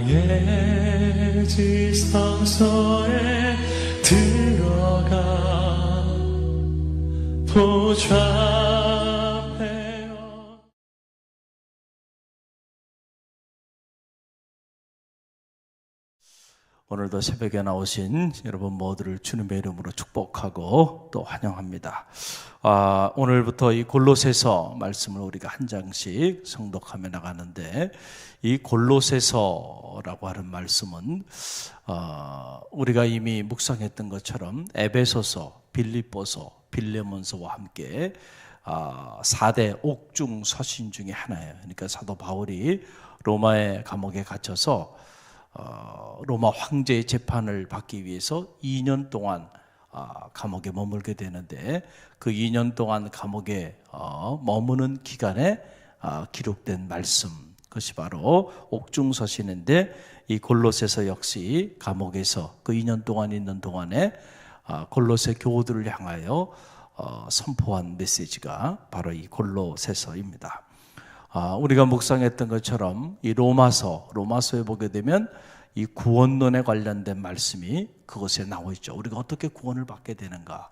나의 지성소에 들어가 보좌하며. 오늘도 새벽에 나오신 여러분 모두를 주님의 이름으로 축복하고 또 환영합니다. 오늘부터 이 골로새서 말씀을 우리가 한 장씩 성독하며 나가는데, 이 골로새서라고 하는 말씀은 우리가 이미 묵상했던 것처럼 에베소서, 빌립보서, 빌레몬서와 함께 4대 옥중 서신 중에 하나예요. 그러니까 사도 바울이 로마의 감옥에 갇혀서 로마 황제의 재판을 받기 위해서 2년 동안 감옥에 머물게 되는데, 그 2년 동안 감옥에 머무는 기간에 기록된 말씀, 그것이 바로 옥중서신인데, 이 골로새서 역시 감옥에서 그 2년 동안 있는 동안에 골로새 교우들을 향하여 선포한 메시지가 바로 이 골로새서입니다. 우리가 묵상했던 것처럼 이 로마서에 보게 되면 이 구원론에 관련된 말씀이 그것에 나와 있죠. 우리가 어떻게 구원을 받게 되는가?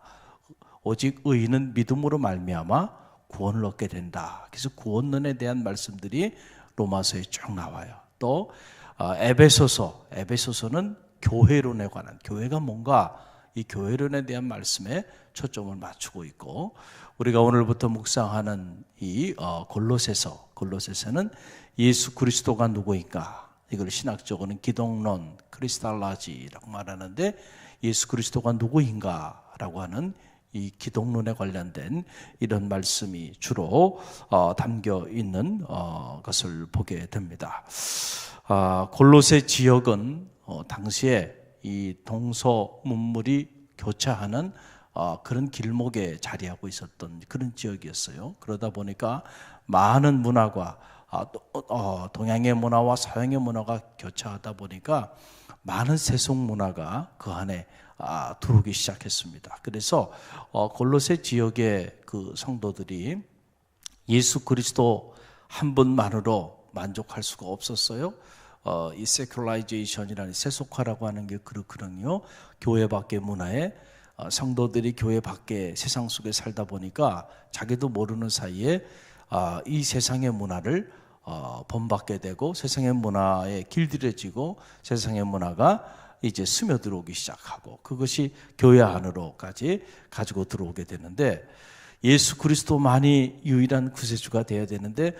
오직 의인은 믿음으로 말미암아 구원을 얻게 된다. 그래서 구원론에 대한 말씀들이 로마서에 쭉 나와요. 또 에베소서는 교회론에 관한, 교회가 뭔가, 이 교회론에 대한 말씀에 초점을 맞추고 있고, 우리가 오늘부터 묵상하는 이 골로새서는 예수 그리스도가 누구인가, 이걸 신학적으로는 기독론, 크리스탈라지라고 말하는데, 예수 그리스도가 누구인가라고 하는 이 기독론에 관련된 이런 말씀이 주로 담겨 있는 것을 보게 됩니다. 골로새 지역은 당시에 이 동서문물이 교차하는 그런 길목에 자리하고 있었던 그런 지역이었어요. 그러다 보니까 많은 문화가 동양의 문화와 서양의 문화가 교차하다 보니까 많은 세속 문화가 그 안에 들어오기 시작했습니다. 그래서 골로새 지역의 그 성도들이 예수 그리스도 한 분만으로 만족할 수가 없었어요. 이 세큘라이제이션이라는 세속화라고 하는 게 그렇거든요. 교회 밖의 문화에 성도들이 교회 밖에 세상 속에 살다 보니까 자기도 모르는 사이에 이 세상의 문화를 본받게 되고, 세상의 문화에 길들여지고, 세상의 문화가 이제 스며들어오기 시작하고, 그것이 교회 안으로까지 가지고 들어오게 되는데, 예수 그리스도만이 유일한 구세주가 되어야 되는데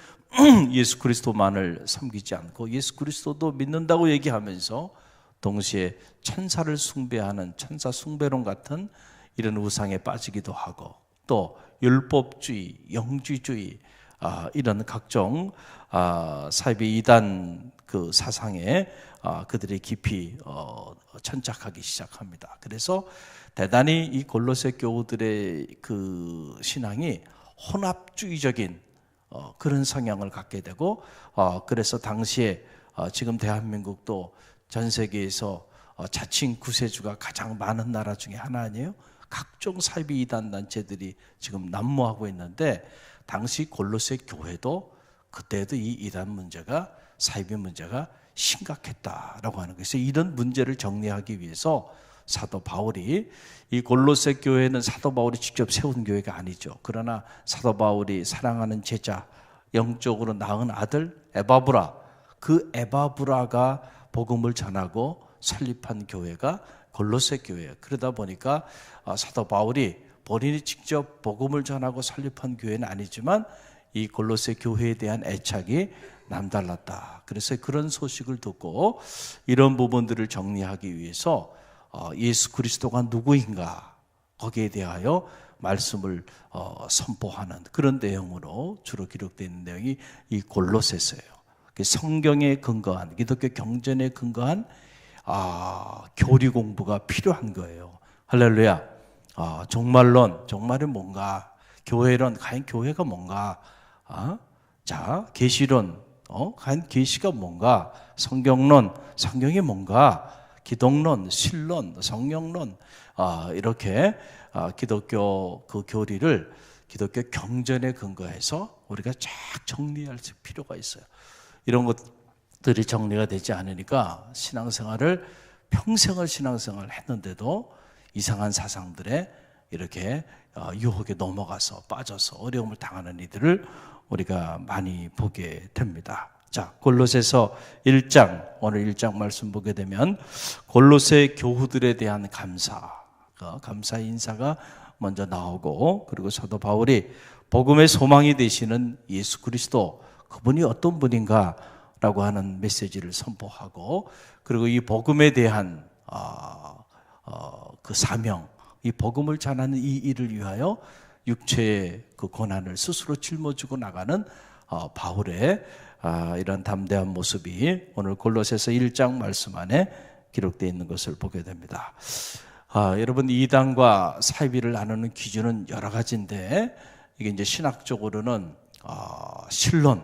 예수 그리스도만을 섬기지 않고 예수 그리스도도 믿는다고 얘기하면서 동시에 천사를 숭배하는 천사 숭배론 같은 이런 우상에 빠지기도 하고, 또 율법주의, 영주주의, 이런 각종 사이비 이단 그 사상에 그들이 깊이 천착하기 시작합니다. 그래서 대단히 이 골로새 교우들의 그 신앙이 혼합주의적인 그런 성향을 갖게 되고, 그래서 당시에 지금 대한민국도 전 세계에서 자칭 구세주가 가장 많은 나라 중에 하나 아니에요? 각종 사이비 이단 단체들이 지금 난무하고 있는데, 당시 골로새 교회도 그때도 이 이단 문제가, 사이비 문제가 심각했다라고 하는 것이, 이런 문제를 정리하기 위해서 사도 바울이, 이 골로새 교회는 사도 바울이 직접 세운 교회가 아니죠. 그러나 사도 바울이 사랑하는 제자, 영적으로 낳은 아들 에바브라, 그 에바브라가 복음을 전하고 설립한 교회가 골로새 교회예요. 그러다 보니까 사도 바울이 본인이 직접 복음을 전하고 설립한 교회는 아니지만 이 골로새 교회에 대한 애착이 남달랐다. 그래서 그런 소식을 듣고 이런 부분들을 정리하기 위해서 예수 그리스도가 누구인가, 거기에 대하여 말씀을 선포하는 그런 내용으로 주로 기록되어 있는 내용이 이 골로새서예요. 성경에 근거한, 기독교 경전에 근거한 교리 공부가 필요한 거예요. 할렐루야. 종말론, 종말은 뭔가, 교회론, 과연 교회가 뭔가, 자, 계시론, 과연 계시가 뭔가, 성경론, 성경이 뭔가, 기독론, 신론, 성령론, 이렇게 기독교 그 교리를 기독교 경전에 근거해서 우리가 쫙 정리할 필요가 있어요. 이런 것 들이 정리가 되지 않으니까 신앙생활을 평생을 신앙생활을 했는데도 이상한 사상들에 이렇게 유혹에 넘어가서 빠져서 어려움을 당하는 이들을 우리가 많이 보게 됩니다. 자, 골로새서 1장, 오늘 1장 말씀 보게 되면 골로새 교우들에 대한 감사 인사가 먼저 나오고, 그리고 사도 바울이 복음의 소망이 되시는 예수 그리스도, 그분이 어떤 분인가 라고 하는 메시지를 선포하고, 그리고 이 복음에 대한 그 사명, 이 복음을 전하는 이 일을 위하여 육체의 그 고난을 스스로 짊어지고 나가는 바울의 이런 담대한 모습이 오늘 골로새서 1장 말씀 안에 기록되어 있는 것을 보게 됩니다. 여러분, 이단과 사이비를 나누는 기준은 여러 가지인데, 이게 이제 신학적으로는 신론,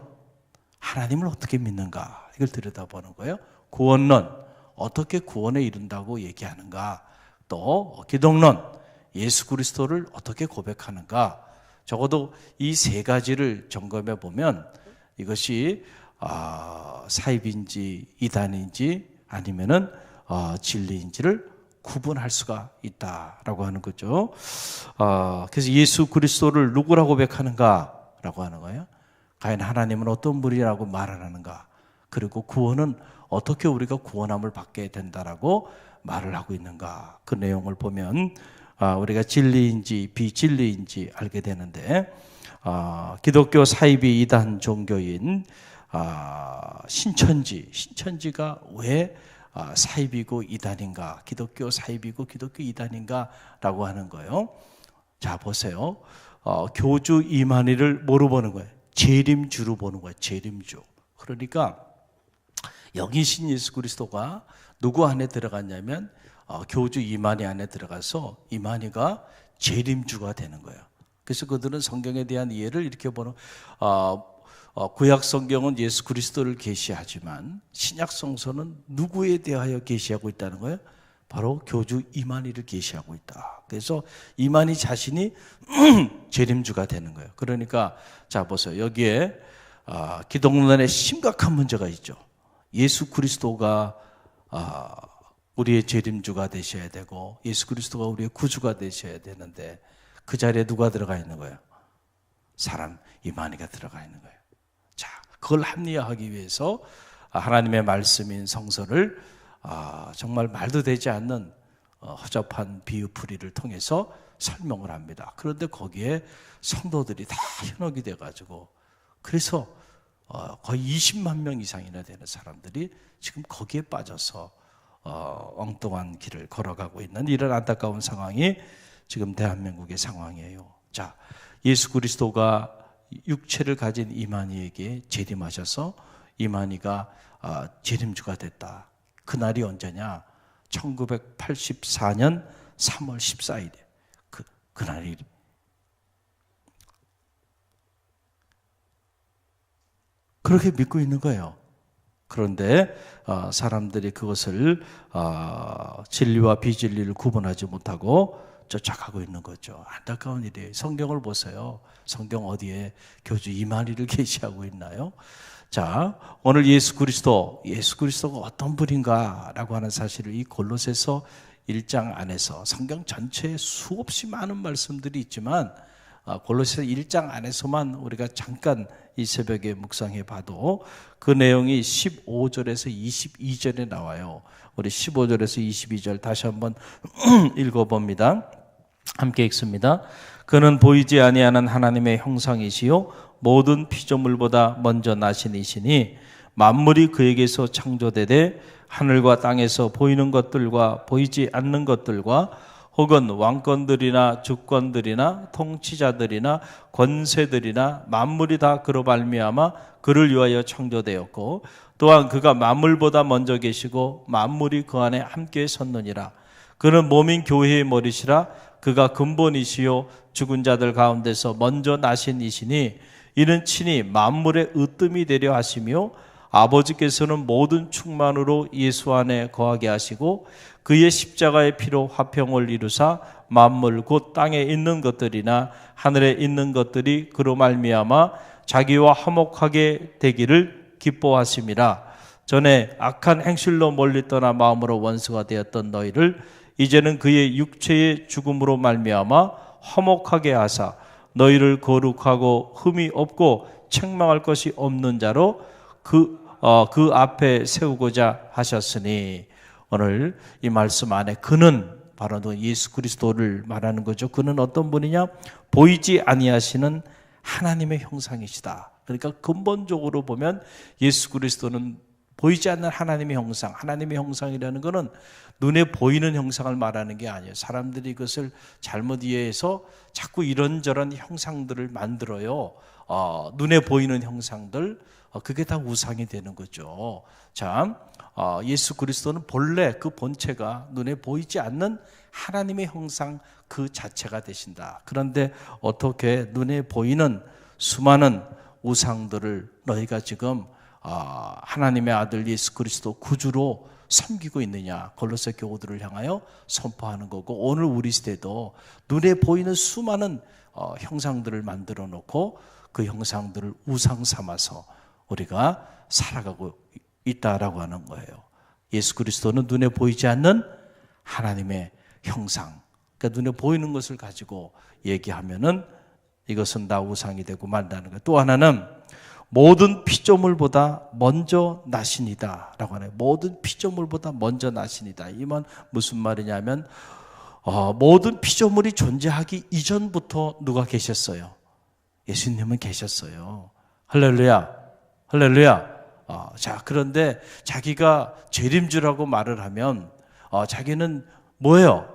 하나님을 어떻게 믿는가, 이걸 들여다보는 거예요. 구원론, 어떻게 구원에 이른다고 얘기하는가, 또 기독론, 예수 그리스도를 어떻게 고백하는가. 적어도 이 세 가지를 점검해 보면 이것이 사입인지 이단인지 아니면은 진리인지를 구분할 수가 있다라고 하는 거죠. 그래서 예수 그리스도를 누구라고 고백하는가라고 하는 거예요. 과연 하나님은 어떤 분이라고 말을 하는가, 그리고 구원은 어떻게 우리가 구원함을 받게 된다라고 말을 하고 있는가, 그 내용을 보면 우리가 진리인지 비진리인지 알게 되는데, 기독교 사이비 이단 종교인 신천지가 왜 사이비고 이단인가, 기독교 사이비고 기독교 이단인가 라고 하는 거예요. 자, 보세요. 교주 이만희를 뭐로 보는 거예요? 재림주로 보는 거예요. 재림주. 그러니까 여기 신 예수 그리스도가 누구 안에 들어갔냐면 교주 이만희 안에 들어가서 이만희가 재림주가 되는 거예요. 그래서 그들은 성경에 대한 이해를 이렇게 보는, 구약 성경은 예수 그리스도를 계시하지만 신약 성서는 누구에 대하여 계시하고 있다는 거예요? 바로 교주 이만희를 계시하고 있다. 그래서 이만희 자신이 재림주가 되는 거예요. 그러니까 자, 보세요. 여기에 기독론에 심각한 문제가 있죠. 예수 그리스도가 우리의 재림주가 되셔야 되고, 예수 그리스도가 우리의 구주가 되셔야 되는데, 그 자리에 누가 들어가 있는 거예요? 사람 이만희가 들어가 있는 거예요. 자, 그걸 합리화하기 위해서 하나님의 말씀인 성서를 정말 말도 되지 않는 허접한 비유풀이를 통해서 설명을 합니다. 그런데 거기에 성도들이 다 현혹이 돼가지고, 그래서 거의 20만 명 이상이나 되는 사람들이 지금 거기에 빠져서 엉뚱한 길을 걸어가고 있는 이런 안타까운 상황이 지금 대한민국의 상황이에요. 자, 예수 그리스도가 육체를 가진 이만희에게 재림하셔서 이만희가 재림주가 됐다. 그날이 언제냐? 1984년 3월 14일에 그날이 그렇게 믿고 있는 거예요. 그런데 사람들이 그것을 진리와 비진리를 구분하지 못하고 쫓아가고 있는 거죠. 안타까운 일이에요. 성경을 보세요. 성경 어디에 교주 이만희를 계시하고 있나요? 자, 오늘 예수 그리스도가 어떤 분인가라고 하는 사실을 이 골로새서 1장 안에서, 성경 전체에 수없이 많은 말씀들이 있지만 골로새서 1장 안에서만 우리가 잠깐 이 새벽에 묵상해 봐도 그 내용이 15절에서 22절에 나와요. 우리 15절에서 22절 다시 한번 읽어봅니다. 함께 읽습니다. 그는 보이지 아니하는 하나님의 형상이시요 모든 피조물보다 먼저 나신 이시니 만물이 그에게서 창조되되 하늘과 땅에서 보이는 것들과 보이지 않는 것들과 혹은 왕권들이나 주권들이나 통치자들이나 권세들이나 만물이 다 그로 말미암아 그를 위하여 창조되었고, 또한 그가 만물보다 먼저 계시고 만물이 그 안에 함께 섰느니라. 그는 몸인 교회의 머리시라. 그가 근본이시요 죽은 자들 가운데서 먼저 나신 이시니 이는 친히 만물의 으뜸이 되려 하시며, 아버지께서는 모든 충만으로 예수 안에 거하게 하시고 그의 십자가의 피로 화평을 이루사 만물 곧 땅에 있는 것들이나 하늘에 있는 것들이 그로 말미암아 자기와 화목하게 되기를 기뻐하심이라. 전에 악한 행실로 멀리 떠나 마음으로 원수가 되었던 너희를 이제는 그의 육체의 죽음으로 말미암아 화목하게 하사 너희를 거룩하고 흠이 없고 책망할 것이 없는 자로 그 앞에 세우고자 하셨으니, 오늘 이 말씀 안에 그는 바로 예수 그리스도를 말하는 거죠. 그는 어떤 분이냐? 보이지 아니하시는 하나님의 형상이시다. 그러니까 근본적으로 보면 예수 그리스도는 보이지 않는 하나님의 형상, 하나님의 형상이라는 것은 눈에 보이는 형상을 말하는 게 아니에요. 사람들이 그것을 잘못 이해해서 자꾸 이런저런 형상들을 만들어요. 눈에 보이는 형상들, 그게 다 우상이 되는 거죠. 자, 예수 그리스도는 본래 그 본체가 눈에 보이지 않는 하나님의 형상 그 자체가 되신다. 그런데 어떻게 눈에 보이는 수많은 우상들을 너희가 지금 하나님의 아들 예수 그리스도 구주로 섬기고 있느냐, 골로새 교우들을 향하여 선포하는 거고, 오늘 우리 시대도 눈에 보이는 수많은 형상들을 만들어 놓고 그 형상들을 우상 삼아서 우리가 살아가고 있다라고 하는 거예요. 예수 그리스도는 눈에 보이지 않는 하나님의 형상, 그러니까 눈에 보이는 것을 가지고 얘기하면은 이것은 다 우상이 되고 만다는 거예요. 또 하나는 모든 피조물보다 먼저 나신이다 라고 하네요. 모든 피조물보다 먼저 나신이다. 이 말 무슨 말이냐면 모든 피조물이 존재하기 이전부터 누가 계셨어요? 예수님은 계셨어요. 할렐루야, 할렐루야. 자, 그런데 자기가 재림주라고 말을 하면 자기는 뭐예요?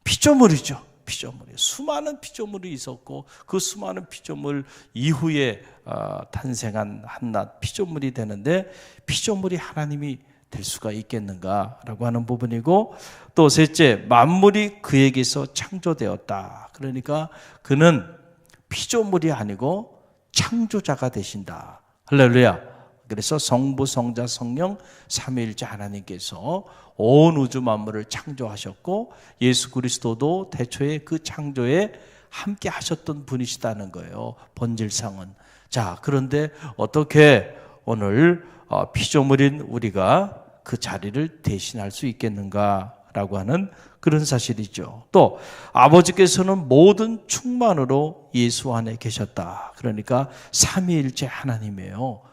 피조물이죠. 피조물이, 수많은 피조물이 있었고 그 수많은 피조물 이후에 탄생한 한낱 피조물이 되는데, 피조물이 하나님이 될 수가 있겠는가라고 하는 부분이고, 또 셋째, 만물이 그에게서 창조되었다. 그러니까 그는 피조물이 아니고 창조자가 되신다. 할렐루야. 그래서 성부, 성자, 성령 삼위일체 하나님께서 온 우주 만물을 창조하셨고 예수 그리스도도 대초에 그 창조에 함께 하셨던 분이시다는 거예요. 본질상은. 자, 그런데 어떻게 오늘 피조물인 우리가 그 자리를 대신할 수 있겠는가라고 하는 그런 사실이죠. 또 아버지께서는 모든 충만으로 예수 안에 계셨다. 그러니까 삼위일체 하나님이에요.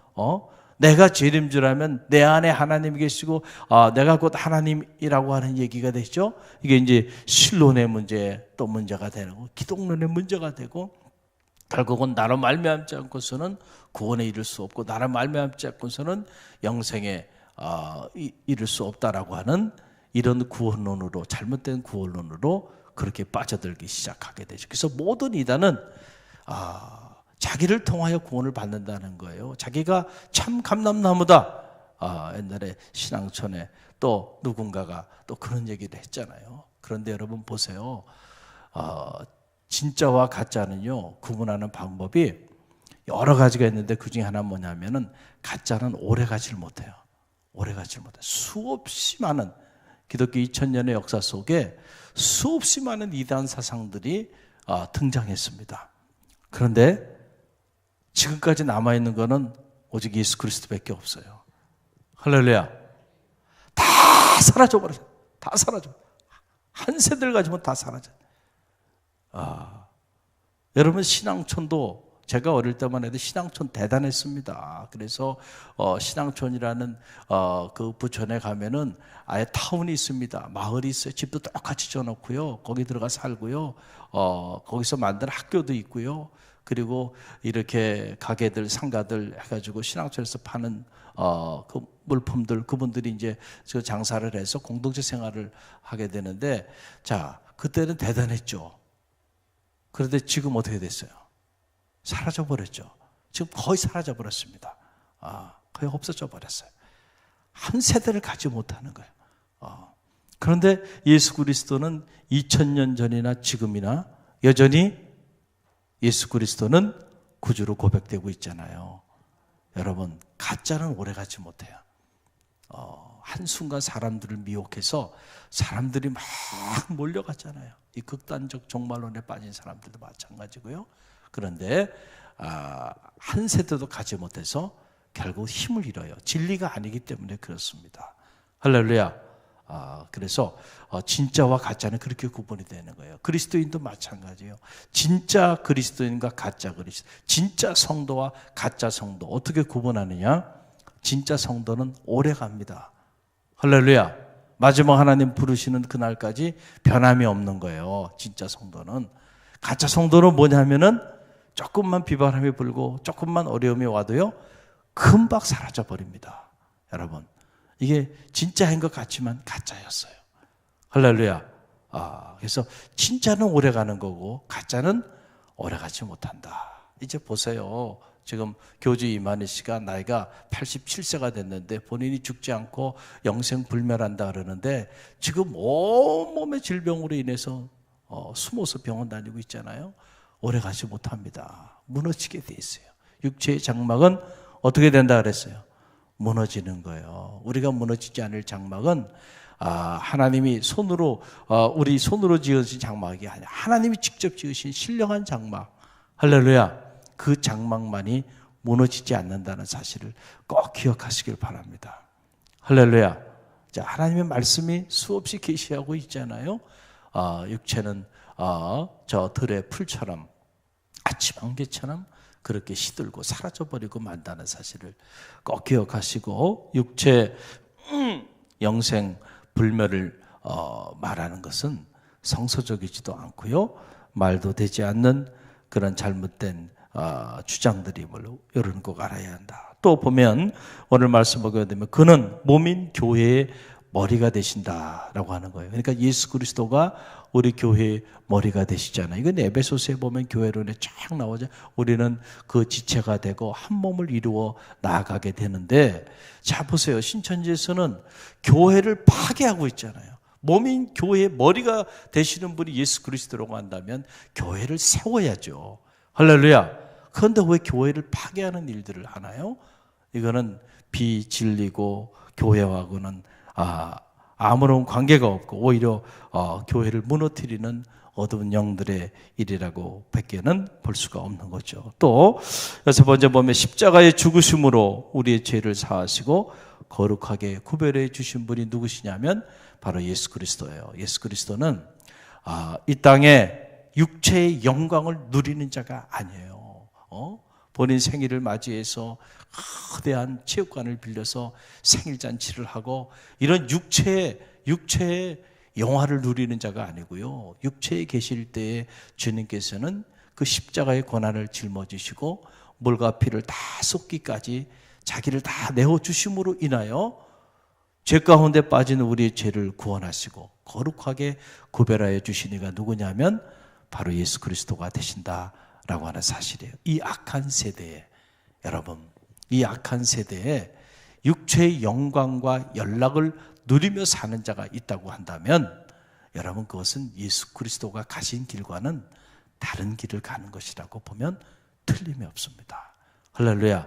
내가 재림주라면 내 안에 하나님이 계시고 내가 곧 하나님이라고 하는 얘기가 되죠. 이게 이제 신론의 문제, 또 문제가 되는 거, 기독론의 문제가 되고, 결국은 나로 말미암지 않고서는 구원에 이를 수 없고 나로 말미암지 않고서는 영생에 이를 수 없다라고 하는 이런 구원론으로, 잘못된 구원론으로 그렇게 빠져들기 시작하게 되죠. 그래서 모든 이단은 자기를 통하여 구원을 받는다는 거예요. 자기가 참 감람나무다. 옛날에 신앙촌에 또 누군가가 또 그런 얘기를 했잖아요. 그런데 여러분 보세요. 진짜와 가짜는요, 구분하는 방법이 여러 가지가 있는데 그 중에 하나는 뭐냐면은, 가짜는 오래 가지를 못해요. 오래 가지를 못해요. 수없이 많은 기독교 2000년의 역사 속에 수없이 많은 이단 사상들이 등장했습니다. 그런데 지금까지 남아있는 거는 오직 예수 그리스도밖에 없어요. 할렐루야. 다 사라져버려요. 다 사라져. 한 세대를 가지면 다 사라져요. 여러분, 신앙촌도 제가 어릴 때만 해도 신앙촌 대단했습니다. 그래서 신앙촌이라는 그 부촌에 가면은 아예 타운이 있습니다. 마을이 있어요. 집도 똑같이 지어놓고요. 거기 들어가 살고요. 거기서 만든 학교도 있고요. 그리고 이렇게 가게들, 상가들 해가지고 신앙촌에서 파는 그 물품들, 그분들이 이제 그 장사를 해서 공동체 생활을 하게 되는데, 자, 그때는 대단했죠. 그런데 지금 어떻게 됐어요? 사라져 버렸죠. 지금 거의 사라져 버렸습니다. 거의 없어져 버렸어요. 한 세대를 가지 못하는 거예요. 그런데 예수 그리스도는 2000년 전이나 지금이나 여전히 예수 그리스도는 구주로 고백되고 있잖아요. 여러분, 가짜는 오래 가지 못해요. 한순간 사람들을 미혹해서 사람들이 막 몰려갔잖아요. 이 극단적 종말론에 빠진 사람들도 마찬가지고요. 그런데 한 세대도 가지 못해서 결국 힘을 잃어요. 진리가 아니기 때문에 그렇습니다. 할렐루야. 그래서 진짜와 가짜는 그렇게 구분이 되는 거예요. 그리스도인도 마찬가지예요. 진짜 그리스도인과 가짜 그리스도, 진짜 성도와 가짜 성도 어떻게 구분하느냐? 진짜 성도는 오래 갑니다. 할렐루야. 마지막 하나님 부르시는 그날까지 변함이 없는 거예요. 진짜 성도는. 가짜 성도는 뭐냐면은 조금만 비바람이 불고 조금만 어려움이 와도요, 금방 사라져 버립니다. 여러분, 이게 진짜인 것 같지만 가짜였어요. 할렐루야. 그래서 진짜는 오래 가는 거고 가짜는 오래 가지 못한다. 이제 보세요. 지금 교주 이만희 씨가 나이가 87세가 됐는데 본인이 죽지 않고 영생불멸한다 그러는데 지금 온몸의 질병으로 인해서 숨어서 병원 다니고 있잖아요. 오래 가지 못합니다. 무너지게 돼 있어요. 육체의 장막은 어떻게 된다 그랬어요? 무너지는 거예요. 우리가 무너지지 않을 장막은 하나님이 손으로 우리 손으로 지으신 장막이 아니라 하나님이 직접 지으신 신령한 장막. 할렐루야. 그 장막만이 무너지지 않는다는 사실을 꼭 기억하시길 바랍니다. 할렐루야. 자, 하나님의 말씀이 수없이 계시하고 있잖아요. 육체는 저 들의 풀처럼 아침 안개처럼 그렇게 시들고 사라져버리고 만다는 사실을 꼭 기억하시고, 육체 영생 불멸을 말하는 것은 성서적이지도 않고요, 말도 되지 않는 그런 잘못된 주장들이 이런 꼭 알아야 한다. 또 보면 오늘 말씀 보게 되면 그는 몸인 교회의 머리가 되신다라고 하는 거예요. 그러니까 예수 그리스도가 우리 교회의 머리가 되시잖아요. 이건 에베소서에 보면 교회론에 쫙 나오죠. 우리는 그 지체가 되고 한 몸을 이루어 나아가게 되는데, 자 보세요. 신천지에서는 교회를 파괴하고 있잖아요. 몸인 교회의 머리가 되시는 분이 예수 그리스도라고 한다면 교회를 세워야죠. 할렐루야. 그런데 왜 교회를 파괴하는 일들을 하나요? 이거는 비진리고 교회하고는 아무런 관계가 없고 오히려 교회를 무너뜨리는 어두운 영들의 일이라고 밖에는 볼 수가 없는 거죠. 또 여섯 번째 보면 십자가의 죽으심으로 우리의 죄를 사하시고 거룩하게 구별해 주신 분이 누구시냐면 바로 예수 그리스도예요. 예수 그리스도는 이 땅에 육체의 영광을 누리는 자가 아니에요. 본인 생일을 맞이해서 거대한 체육관을 빌려서 생일잔치를 하고 이런 육체의 영화를 누리는 자가 아니고요, 육체에 계실 때에 주님께서는 그 십자가의 고난을 짊어지시고 물과 피를 다 쏟기까지 자기를 다 내어주심으로 인하여 죄 가운데 빠진 우리의 죄를 구원하시고 거룩하게 구별하여 주신 이가 누구냐면 바로 예수 그리스도가 되신다라고 하는 사실이에요. 이 악한 세대에, 여러분, 이 악한 세대에 육체의 영광과 연락을 누리며 사는 자가 있다고 한다면 여러분, 그것은 예수 그리스도가 가신 길과는 다른 길을 가는 것이라고 보면 틀림이 없습니다. 할렐루야.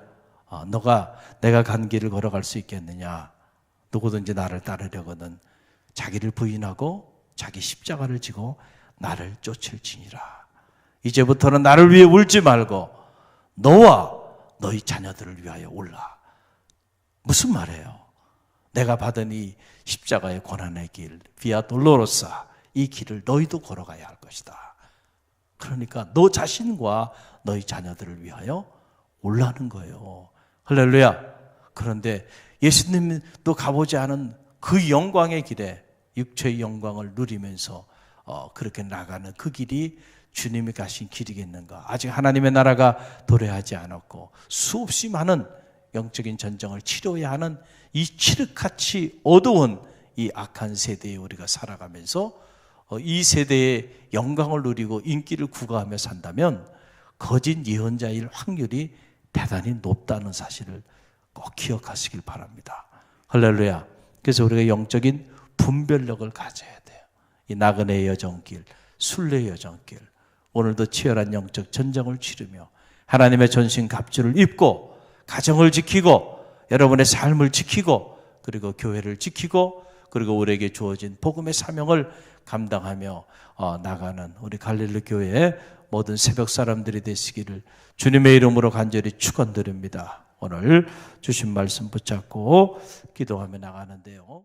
내가 간 길을 걸어갈 수 있겠느냐? 누구든지 나를 따르려거든 자기를 부인하고 자기 십자가를 지고 나를 쫓을지니라. 이제부터는 나를 위해 울지 말고 너와 너희 자녀들을 위하여 울라. 무슨 말이에요? 내가 받은 이 십자가의 고난의 길, 비아 돌로로사, 이 길을 너희도 걸어가야 할 것이다. 그러니까 너 자신과 너희 자녀들을 위하여 울라는 거예요. 할렐루야. 그런데 예수님도 가보지 않은 그 영광의 길에 육체의 영광을 누리면서 그렇게 나가는 그 길이 주님이 가신 길이겠는가? 아직 하나님의 나라가 도래하지 않았고 수없이 많은 영적인 전쟁을 치러야 하는 이 칠흑같이 어두운 이 악한 세대에 우리가 살아가면서 이 세대의 영광을 누리고 인기를 구가하며 산다면 거짓 예언자일 확률이 대단히 높다는 사실을 꼭 기억하시길 바랍니다. 할렐루야. 그래서 우리가 영적인 분별력을 가져야 돼요. 이 나그네의 여정길, 순례의 여정길, 오늘도 치열한 영적 전쟁을 치르며 하나님의 전신 갑주를 입고 가정을 지키고 여러분의 삶을 지키고 그리고 교회를 지키고 그리고 우리에게 주어진 복음의 사명을 감당하며 나가는 우리 갈릴리 교회의 모든 새벽 사람들이 되시기를 주님의 이름으로 간절히 축원드립니다. 오늘 주신 말씀 붙잡고 기도하며 나가는데요.